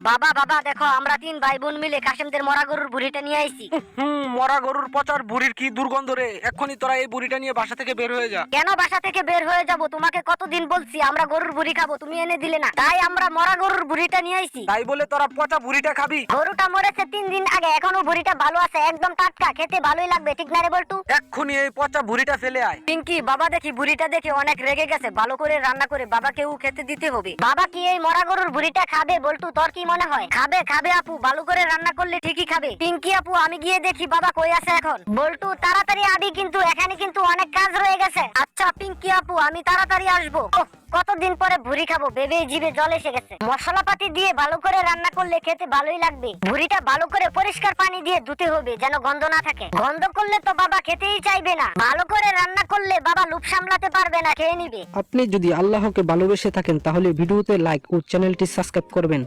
বাবা বাবা দেখো আমরা 3 ভাই বোন মিলে কাশেমদের মরা গরুর বুড়িটা নিয়ে আইছি। মরা গরুর পচার বুড়ির কি দুর্গন্ধ রে! এক্ষুনি তোরা এই বুড়িটা নিয়ে বাসা থেকে বের হয়ে যা। কেন বাসা থেকে বের হয়ে যাব? তোমাকে কতদিন বলছি আমরা গরুর বুড়ি খাবো, তুমি এনে দিলে না, তাই আমরা মরা গরুর বুড়িটা নিয়ে আইছি। তাই বলে তোরা পচা বুড়িটা খাবি? গরুটা মরেছে 3 দিন আগে, এখনো বুড়িটা ভালো আছে, একদম টাটকা, খেতে ভালোই লাগবে, ঠিক না রে বল্টু? এক্ষুনি এই পচা বুড়িটা ফেলে আয়। পিঙ্কি বাবা দেখি বুড়িটা দেখে অনেক রেগে গেছে, ভালো করে রান্না করে বাবাকেও খেতে দিতে হবে। বাবা কি এই মরা গরুর বুড়িটা খাবে বল্টু? তোর কি মনে হয়? খাবে খাবে আপু, ভালো করে রান্না করলে ঠিকই খাবে। পিঙ্কি আপু আমি গিয়ে দেখি বাবা কই আছে এখন। বল্টু তাড়াতাড়ি আবি, কিন্তু এখানে কিন্তু অনেক কাজ রয়ে গেছে। আচ্ছা পিঙ্কি আপু আমি তাড়াতাড়ি আসবো। ওহ, কতদিন পরে ভুড়ি খাবো, ভেবেই জিভে জল এসে গেছে। মশলাপাতি দিয়ে ভালো করে রান্না করলে খেতে ভালোই লাগবে। ভুড়িটা ভালো করে পরিষ্কার পানি দিয়ে ধুতে হবে, যেন গন্ধ না থাকে। গন্ধ করলে তো বাবা খেতেই চাইবে না। ভালো করে রান্না করলে বাবা লোভ সামলাতে পারবে না, খেয়ে নিবে। আপনি যদি আল্লাহকে ভালোবেসে থাকেন তাহলে ভিডিওতে লাইক ও চ্যানেলটি সাবস্ক্রাইব করবেন।